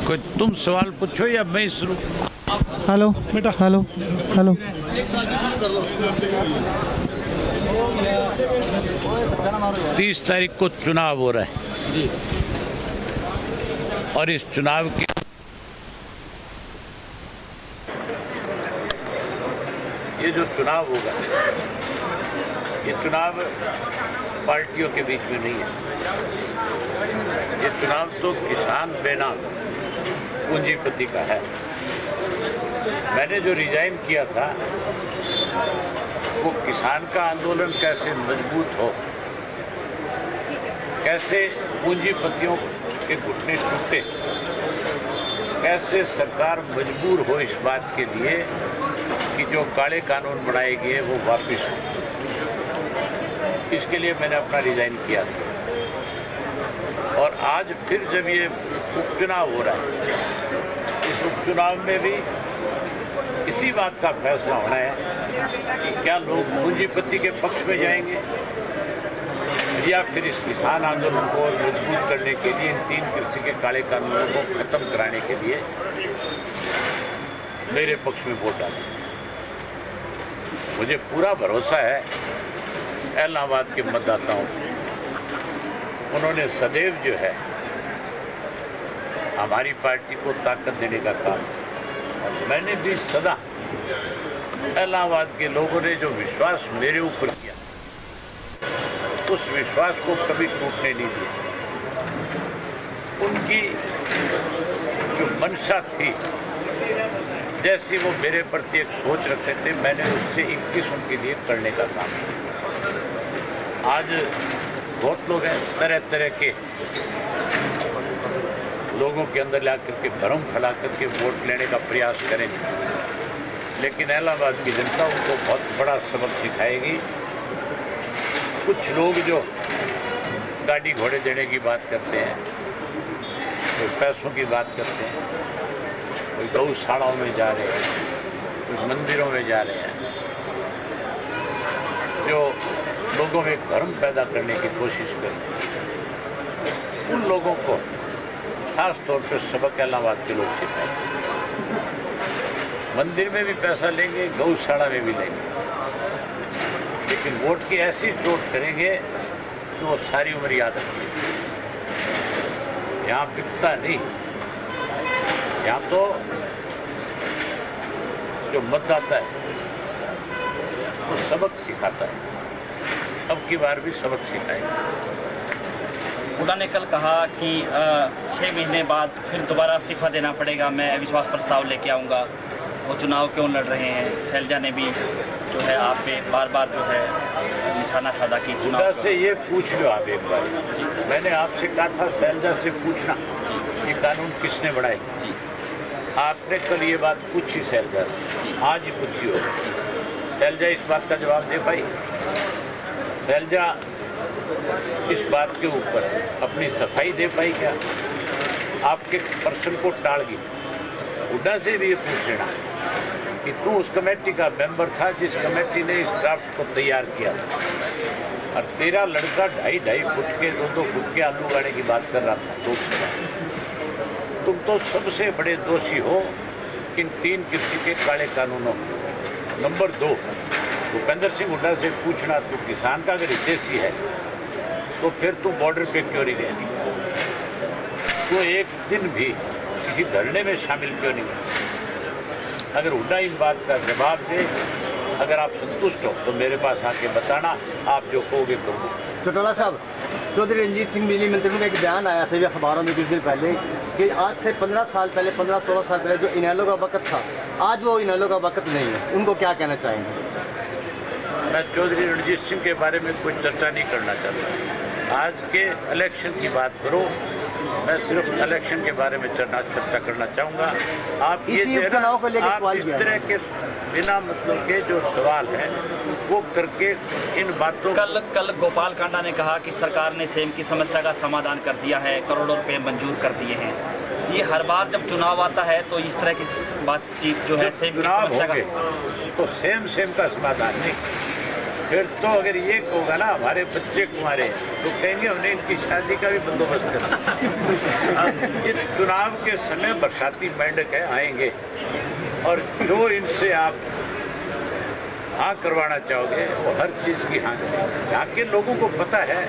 कोई तुम सवाल पूछो या मैं शुरू? हेलो बेटा, हेलो हेलो। 30 तारीख को चुनाव हो रहा है और इस चुनाव की ये जो चुनाव होगा, ये चुनाव पार्टियों के बीच में नहीं है। ये चुनाव तो किसान बेनाम पूंजीपति का है। मैंने जो रिजाइन किया था वो किसान का आंदोलन कैसे मजबूत हो, कैसे पूंजीपतियों के घुटने टूटे, कैसे सरकार मजबूर हो इस बात के लिए कि जो काले कानून बनाए गए वो वापस हो। इसके लिए मैंने अपना रिजाइन किया था। और आज फिर जब ये उपचुनाव हो रहा है, इस उपचुनाव में भी इसी बात का फैसला होना है कि क्या लोग पूंजीपति के पक्ष में जाएंगे या फिर इस किसान आंदोलन को मजबूत करने के लिए, इन 3 कृषि के काले कानूनों को खत्म कराने के लिए मेरे पक्ष में वोट डालें। मुझे पूरा भरोसा है इलाहाबाद के मतदाताओं को। उन्होंने सदैव जो है हमारी पार्टी को ताकत देने का काम, और मैंने भी सदा इलाहाबाद के लोगों ने जो विश्वास मेरे ऊपर किया, उस विश्वास को कभी टूटने नहीं दिया। उनकी जो मंशा थी, जैसी वो मेरे प्रति एक सोच रखते थे, मैंने उससे 21 उनके लिए करने का काम किया। आज बहुत लोग हैं, तरह तरह के लोगों के अंदर ला करके भ्रम फैला करके वोट लेने का प्रयास करेंगे, लेकिन इलाहाबाद की जनता उनको बहुत बड़ा सबक सिखाएगी। कुछ लोग जो गाड़ी घोड़े देने की बात करते हैं, कोई पैसों की बात करते हैं, कोई गौशालाओं में जा रहे हैं, कोई मंदिरों में जा रहे हैं, जो लोगों में भ्रम पैदा करने की कोशिश करें, उन लोगों को खास तौर पर सबक इलाहाबाद के लोग सिखाएंगे। मंदिर में भी पैसा लेंगे, गौशाला में भी लेंगे, लेकिन वोट की ऐसी चोट करेंगे कि वो सारी उम्र याद रखेंगे। यहाँ बिकता नहीं, यहाँ तो जो मतदाता है वो सबक सिखाता है। अब की बार भी सबक सिखाएंगे। हुड्डा ने कल कहा कि 6 महीने बाद फिर दोबारा इस्तीफा देना पड़ेगा, मैं अविश्वास प्रस्ताव लेके आऊँगा। वो चुनाव क्यों लड़ रहे हैं? शैलजा ने भी जो है आप पे बार बार जो है निशाना साधा कि चुनाव से ये पूछ लो आप एक बार। मैंने आपसे कहा था शैलजा से पूछना ये कानून किसने बनाए। आपने कल ये बात पूछी शैलजा से, आज ही पूछी हो। शैलजा इस बात का जवाब दे पाई? शैलजा इस बात के ऊपर अपनी सफाई दे पाई क्या? आपके प्रश्न को टाल गई। हुड्डा से भी ये पूछ लेना कि तू उस कमेटी का मेंबर था जिस कमेटी ने इस ड्राफ्ट को तैयार किया था, और तेरा लड़का 2.5 फुट के 2-2 फुट के आलू गाड़े की बात कर रहा था। तुम तो सबसे बड़े दोषी हो इन 3 कृषि के काले कानूनों। नंबर 2, भूपेंद्र सिंह हुड्डा से पूछना, तू किसान का अगर हितैषी है तो फिर तू बॉर्डर पे क्यों नहीं रहनी? तो एक दिन भी किसी धरने में शामिल क्यों नहीं हुआ? अगर हुड्डा इन बात का जवाब दे, अगर आप संतुष्ट हो तो मेरे पास आके बताना, आप जो कहोगे करूँगा। चौटाला साहब, चौधरी रंजीत सिंह बिजली मंत्री का एक बयान आया था अखबारों में कुछ दिन पहले कि आज से 15 साल पहले, 15-16 साल पहले जो इनेलो का वक्त था, आज वो इनेलो का वक्त नहीं है। उनको क्या कहना चाहेंगे? मैं चौधरी रणजीत सिंह के बारे में कोई चर्चा नहीं करना चाहता। आज के इलेक्शन की बात करो, मैं सिर्फ इलेक्शन के बारे में चर्चा करना चाहूँगा। आप ये आप इस तरह के बिना मतलब के जो सवाल हैं वो करके इन बातों। कल गोपाल कांडा ने कहा कि सरकार ने सेम की समस्या का समाधान कर दिया है, करोड़ों रुपए मंजूर कर दिए हैं। ये हर बार जब चुनाव आता है तो इस तरह की बातचीत जो है सेम की समस्या का, तो सेम का समाधान नहीं, फिर तो अगर ये होगा ना हमारे बच्चे कुंवारे हैं तो कहेंगे हमने इनकी शादी का भी बंदोबस्त करना। ये चुनाव के समय बरसाती मेंढक है आएंगे और जो इनसे आप हाँ करवाना चाहोगे वो हर चीज़ की हाँ करेंगे। यहाँ के लोगों को पता है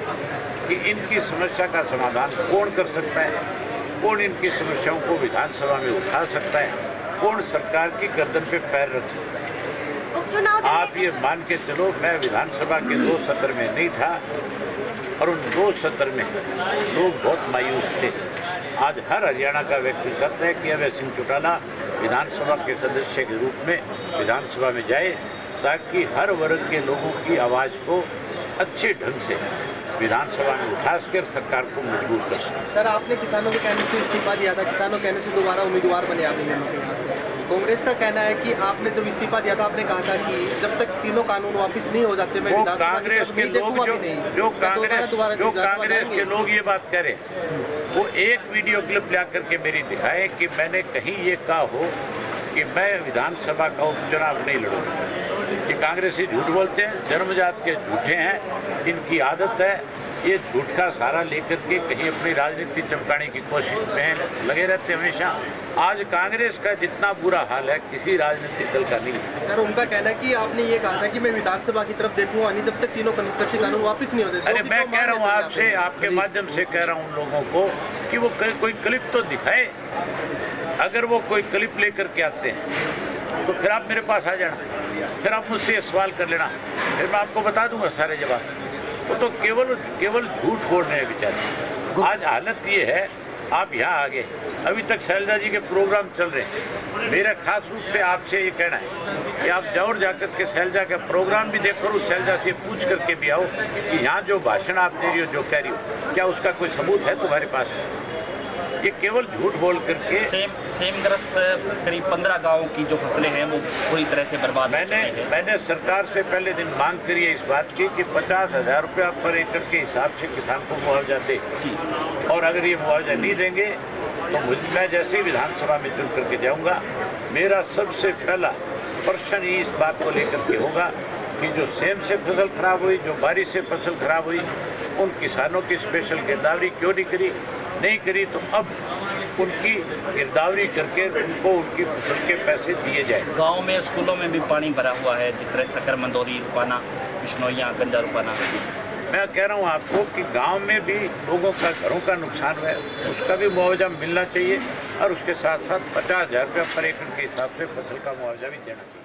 कि इनकी समस्या का समाधान कौन कर सकता है, कौन इनकी समस्याओं को विधानसभा में उठा सकता है, कौन सरकार की गर्दन पे पैर रख सकता है। आप ये मान के चलो मैं विधानसभा के 2 सत्र में नहीं था और उन 2 सत्र में लोग बहुत मायूस थे। आज हर हरियाणा का व्यक्ति चाहता है कि अभय सिंह चौटाला विधानसभा के सदस्य के रूप में विधानसभा में जाए ताकि हर वर्ग के लोगों की आवाज़ को अच्छे ढंग से विधानसभा में उठाकर सरकार को मजबूर कर सके। सर आपने किसानों के कहने से इस्तीफा दिया था, किसानों के कहने से दोबारा उम्मीदवार बने आप इन दोनों के यहाँ से। कांग्रेस का कहना है कि आपने जब इस्तीफा दिया था आपने कहा था कि जब तक तीनों कानून वापस नहीं हो जाते मैं कांग्रेस के लोग जो कांग्रेस के लोग ये बात करें वो एक वीडियो क्लिप ला करके मेरी दिखाएं कि मैंने कहीं ये कहा हो कि मैं विधानसभा का उपचुनाव नहीं लड़ूंगा। ये कांग्रेसी झूठ बोलते हैं, जन्मजात के झूठे हैं, इनकी आदत है ये झूठ का सहारा लेकर के कहीं अपनी राजनीति चमकाने की कोशिश में लगे रहते हैं हमेशा। आज कांग्रेस का जितना बुरा हाल है किसी राजनीतिक दल का नहीं है। सर उनका कहना है कि आपने ये कहा था कि मैं विधानसभा की तरफ देखूंगा नहीं जब तक तीनों कृषि कानून वापस नहीं होते। अरे मैं कह रहा हूँ आपसे, आपके माध्यम से कह रहा हूँ उन लोगों को कि वो कोई क्लिप तो दिखाए। अगर वो कोई क्लिप लेकर के आते हैं तो फिर आप मेरे पास आ जाना, फिर आप मुझसे सवाल कर लेना, फिर मैं आपको बता दूंगा सारे जवाब। वो तो केवल झूठ बोल रहे हैं बेचारे। आज हालत ये है, आप यहाँ आ गए, अभी तक शैलजा जी के प्रोग्राम चल रहे हैं। मेरा खास रूप से आपसे ये कहना है कि आप जरूर जाकर के शैलजा का प्रोग्राम भी देखो और शैलजा से पूछ करके भी आओ कि यहाँ जो भाषण आप दे रही हो, जो कह रही हो, क्या उसका कोई सबूत है तुम्हारे पास? ये केवल झूठ बोल करके सेमग्रस्त करीब 15 गाँव की जो फसलें हैं वो पूरी तरह से बर्बाद। मैंने सरकार से पहले दिन मांग करी है इस बात की कि 50,000 रुपया पर एकड़ के हिसाब से किसान को मुआवजा दे, और अगर ये मुआवजा नहीं देंगे तो मैं जैसे ही विधानसभा में चुन करके जाऊंगा, मेरा सबसे पहला प्रश्न ही इस बात को लेकर के होगा कि जो सेम से फसल खराब हुई, जो बारिश से फसल खराब हुई, उन किसानों की स्पेशल गिरदावरी क्यों नहीं करी तो अब उनकी गिरदावरी करके उनको उनकी फसल के पैसे दिए जाए। गांव में स्कूलों में भी पानी भरा हुआ है, जिस तरह शक्कर मंदोरी, रुपाना, बिश्नोइयाँ, गंजा रुपाना। मैं कह रहा हूँ आपको कि गांव में भी लोगों का घरों का नुकसान हुआ है, उसका भी मुआवजा मिलना चाहिए और उसके साथ साथ 50,000 रुपये पर एकड़ के हिसाब से फसल का मुआवजा भी देना चाहिए।